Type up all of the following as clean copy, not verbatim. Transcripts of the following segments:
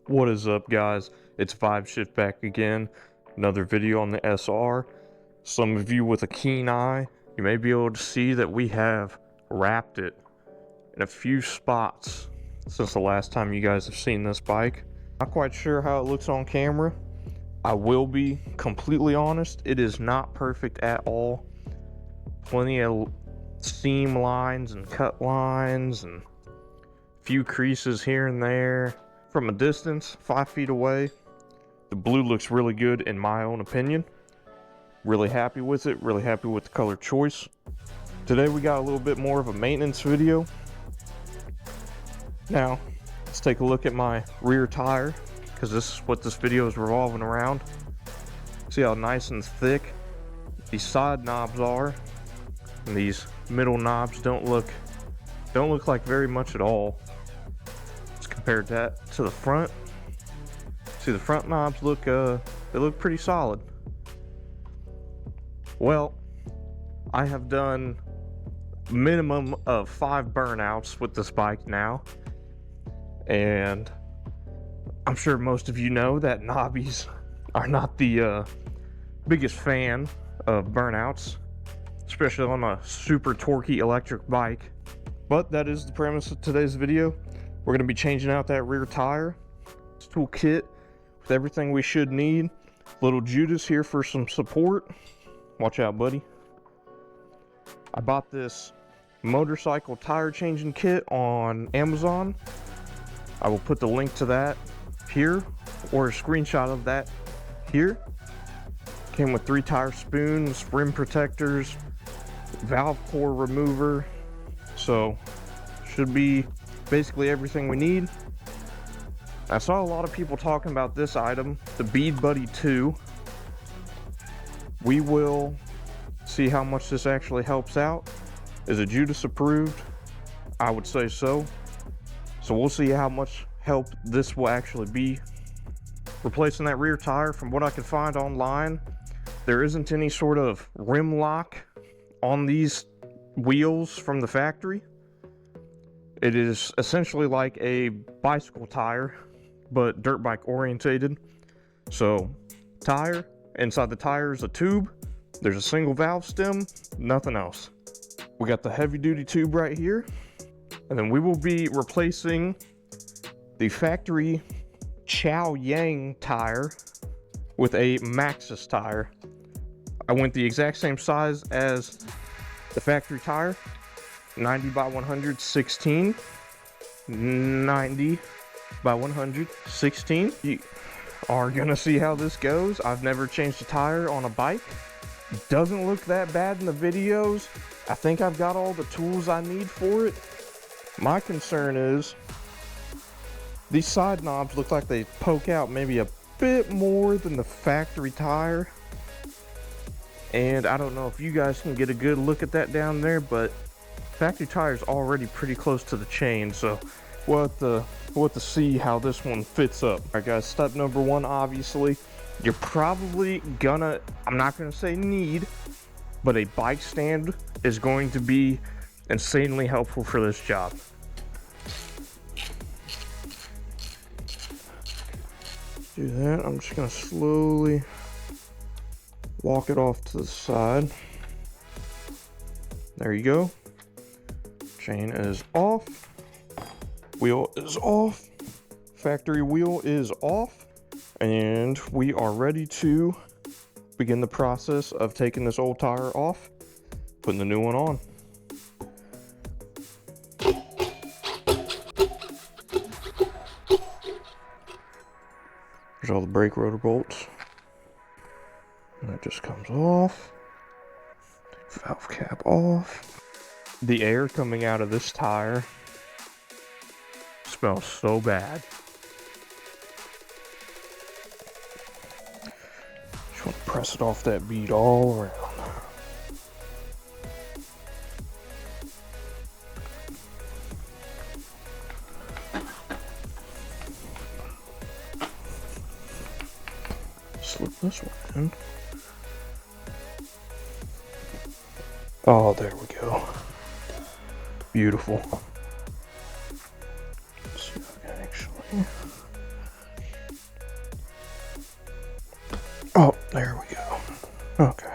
What is up, guys? It's 5Shift back again. Another video on the SR. Some of you with a keen eye, you may be able to see that we have wrapped it in a few spots since the last time you guys have seen this bike. Not quite sure how it looks on camera. I will be completely honest, it is not perfect at all. Plenty of seam lines and cut lines and a few creases here and there. From a distance, 5 feet away, the blue looks really good in my own opinion. Really happy with it, really happy with the color choice. Today we got a little bit more of a maintenance video. Now, let's take a look at my rear tire, because this is what this video is revolving around. See how nice and thick these side knobs are, and these middle knobs don't look like very much at all. Compared that to the front. See, the front knobs look they look pretty solid. Well, I have done minimum of 5 burnouts with this bike now, and I'm sure most of you know that knobbies are not the biggest fan of burnouts, especially on a super torquey electric bike. But that is the premise of today's video. We're going to be changing out that rear tire. This tool kit with everything we should need. Little Judas here for some support. Watch out, buddy. I bought this motorcycle tire changing kit on Amazon. I will put the link to that here, or a screenshot of that here. Came with 3 tire spoons, rim protectors, valve core remover. So, should be basically everything we need. I saw a lot of people talking about this item, the Bead Buddy 2. We will see how much this actually helps out. Is it Judas approved? I would say so. So we'll see how much help this will actually be. Replacing that rear tire, from what I could find online, there isn't any sort of rim lock on these wheels from the factory. It is essentially like a bicycle tire, but dirt bike orientated. So, tire, inside the tire is a tube. There's a single valve stem, nothing else. We got the heavy duty tube right here. And then we will be replacing the factory Chow Yang tire with a Maxxis tire. I went the exact same size as the factory tire. 90 by 100, 16. 90 by 100, 16. You are gonna see how this goes. I've never changed a tire on a bike. It doesn't look that bad in the videos. I think I've got all the tools I need for it. My concern is these side knobs look like they poke out maybe a bit more than the factory tire. And I don't know if you guys can get a good look at that down there, but factory tire is already pretty close to the chain, so we'll have to see how this one fits up. All right, guys, step number 1, obviously, you're probably gonna, I'm not gonna say need, but a bike stand is going to be insanely helpful for this job. Do that. I'm just gonna slowly walk it off to the side. There you go. Chain is off. Wheel is off. Factory wheel is off. And we are ready to begin the process of taking this old tire off, putting the new one on. There's all the brake rotor bolts. And that just comes off. Valve cap off. The air coming out of this tire smells so bad. Just want to press it off that bead all around. Slip this one in. Oh, there we go. Beautiful. Let's see if I can actually Oh, there we go. Okay.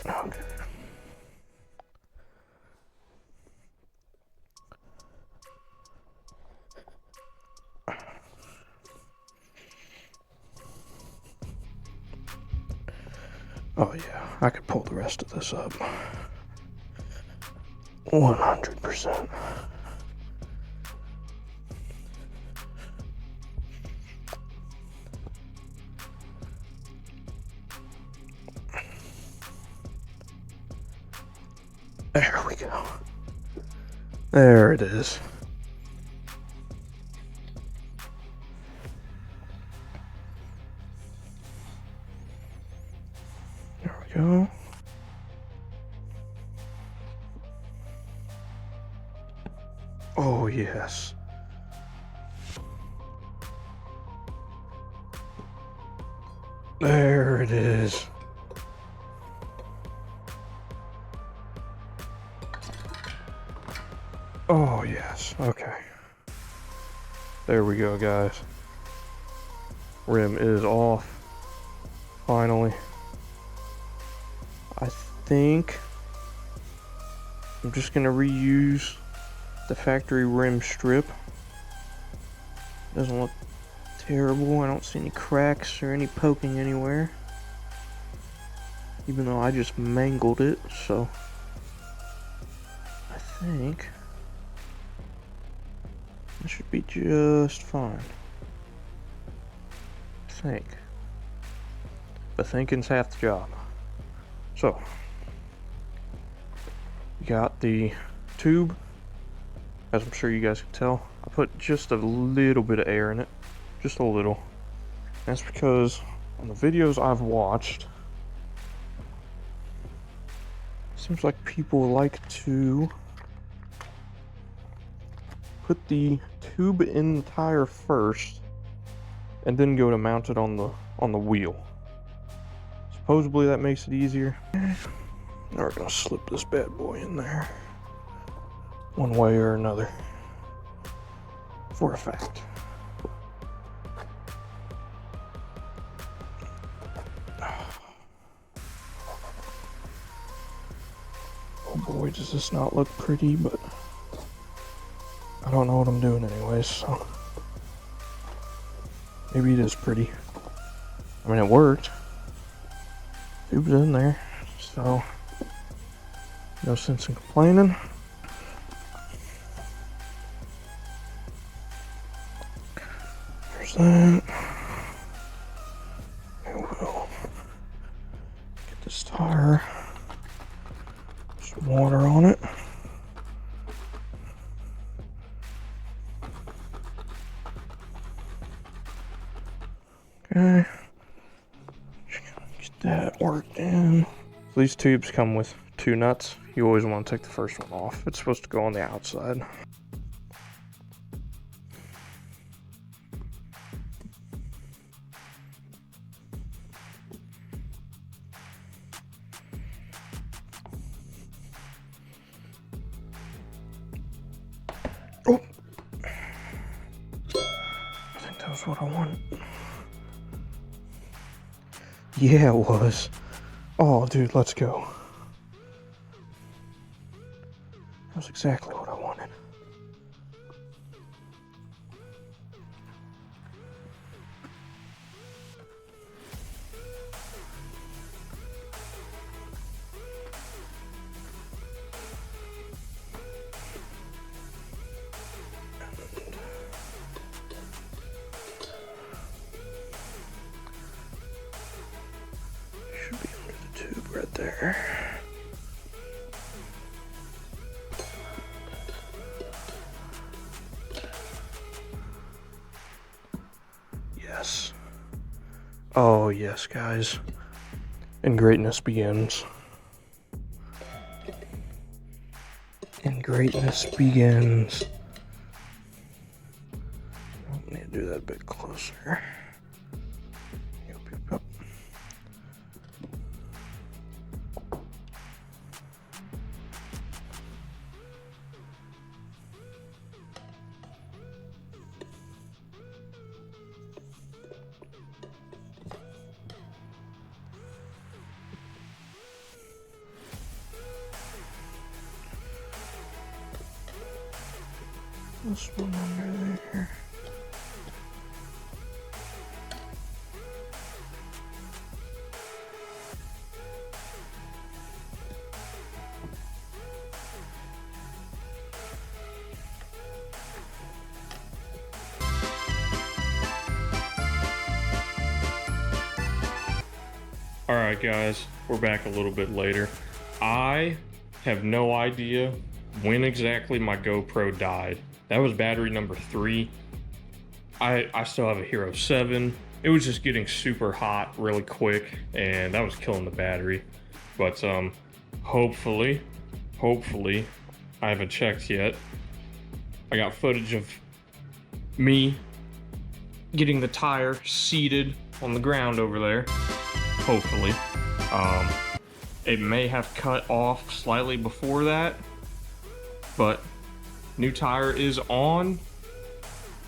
Okay. Oh yeah, I could pull the rest of this up. 100%. There we go. There it is. There we go. Oh, yes. There it is. Oh, yes. Okay. There we go, guys. Rim is off. Finally. I think I'm just going to reuse the factory rim strip. Doesn't look terrible. I don't see any cracks or any poking anywhere. Even though I just mangled it, so I think it should be just fine. I think. But thinking's half the job. So, you got the tube. As I'm sure you guys can tell, I put just a little bit of air in it. Just a little. That's because on the videos I've watched, it seems like people like to put the tube in the tire first and then go to mount it on the wheel. Supposedly that makes it easier. Now we're gonna slip this bad boy in there one way or another for a fact. Oh boy, does this not look pretty, but I don't know what I'm doing anyways, so maybe it is pretty. I mean, it worked. Tube's in there, so no sense in complaining. There's that. I will get this tire, some water on it. Okay, get that worked in. So these tubes come with 2 nuts. You always want to take the first one off. It's supposed to go on the outside. Oh! I think that was what I wanted. Yeah, it was. Oh, dude, let's go. That was exactly what I wanted. Should be under the tube right there. Yes. Oh, yes, guys. And greatness begins. And greatness begins. I need to do that a bit closer. Yep, yep, yep. this one under there. Alright guys, we're back a little bit later. I have no idea when exactly my GoPro died. That was battery number 3. I still have a Hero 7. It was just getting super hot really quick, and that was killing the battery. But hopefully, I haven't checked yet. I got footage of me getting the tire seated on the ground over there. Hopefully. It may have cut off slightly before that, but new tire is on.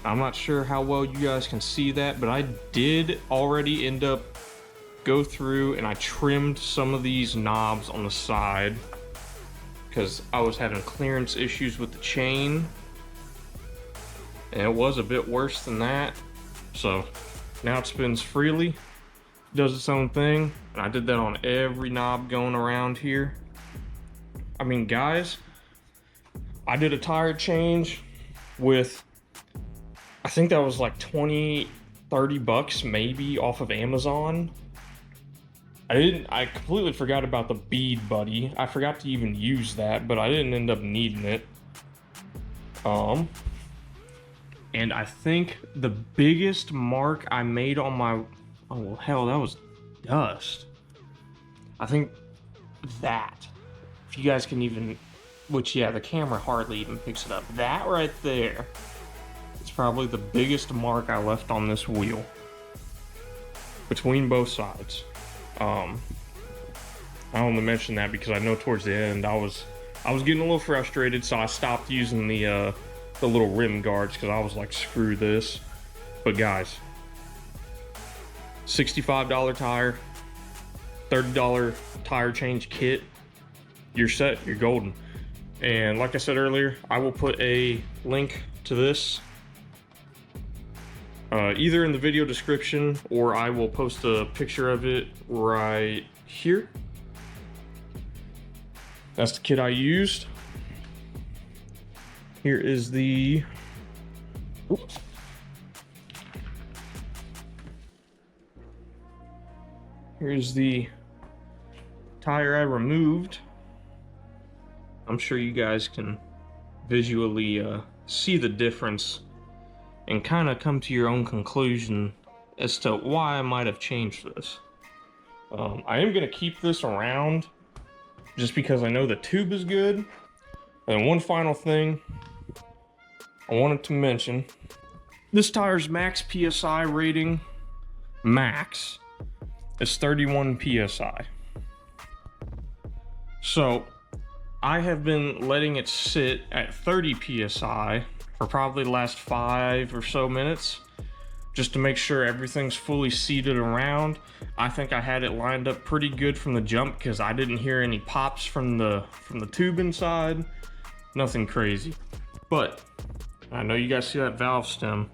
I'm not sure how well you guys can see that, but I did already end up go through and I trimmed some of these knobs on the side because I was having clearance issues with the chain, and it was a bit worse than that. So now it spins freely, does its own thing, and I did that on every knob going around here. I mean, guys, I did a tire change with, I think that was like 20, 30 bucks maybe off of Amazon. I completely forgot about the bead buddy. I forgot to even use that, but I didn't end up needing it. And I think the biggest mark I made on my, oh well, hell, that was dust. I think that, if you guys can even, which yeah, the camera hardly even picks it up. That right there is probably the biggest mark I left on this wheel between both sides. I only mention that because I know towards the end I was getting a little frustrated, so I stopped using the little rim guards because I was like, screw this. But guys, $65 tire, $30 tire change kit, you're set, you're golden. And like I said earlier, I will put a link to this either in the video description, or I will post a picture of it right here. That's the kit I used. Here is the, oops. Here's the tire I removed. I'm sure you guys can visually see the difference and kind of come to your own conclusion as to why I might have changed this. I am going to keep this around just because I know the tube is good. And one final thing I wanted to mention, this tire's max PSI rating, max, is 31 PSI. So I have been letting it sit at 30 PSI for probably the last 5 or so minutes, just to make sure everything's fully seated around. I think I had it lined up pretty good from the jump because I didn't hear any pops from the tube inside. Nothing crazy. But I know you guys see that valve stem.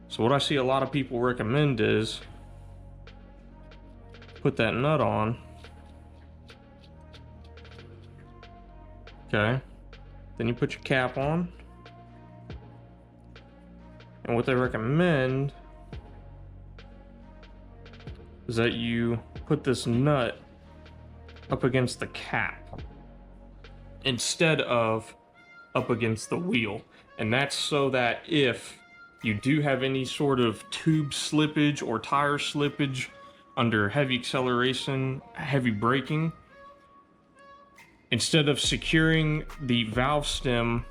So what I see a lot of people recommend is put that nut on. Okay. Then you put your cap on. And what they recommend is that you put this nut up against the cap instead of up against the wheel. And that's so that if you do have any sort of tube slippage or tire slippage under heavy acceleration, heavy braking, instead of securing the valve stem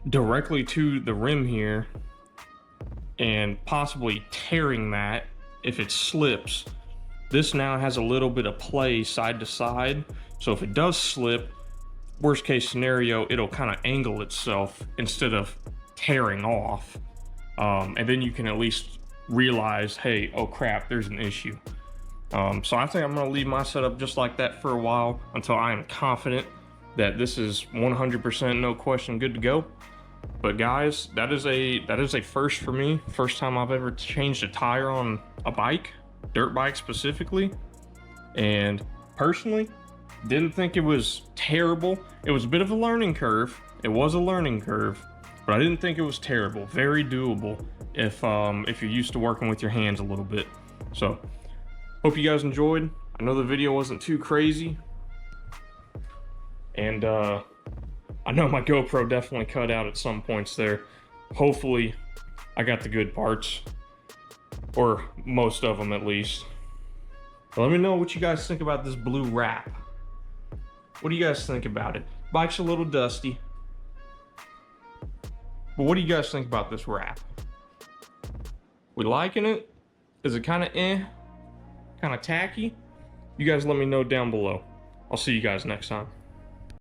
directly to the rim here and possibly tearing that if it slips, this now has a little bit of play side to side. So if it does slip, worst case scenario, it'll kind of angle itself instead of tearing off. And then you can at least realize, hey, oh crap, there's an issue. So I think I'm gonna leave my setup just like that for a while until I am confident that this is 100% no question good to go. But guys, that is a first for me. First time I've ever changed a tire on a bike, dirt bike specifically. And personally, didn't think it was terrible. It was a bit of a learning curve. It was a learning curve, but I didn't think it was terrible. Very doable if you're used to working with your hands a little bit. So, hope you guys enjoyed. I know the video wasn't too crazy. And I know my GoPro definitely cut out at some points there. Hopefully, I got the good parts. Or most of them, at least. But let me know what you guys think about this blue wrap. What do you guys think about it? Bike's a little dusty. But what do you guys think about this wrap? We liking it? Is it kind of kind of tacky? You guys let me know down below. I'll see you guys next time.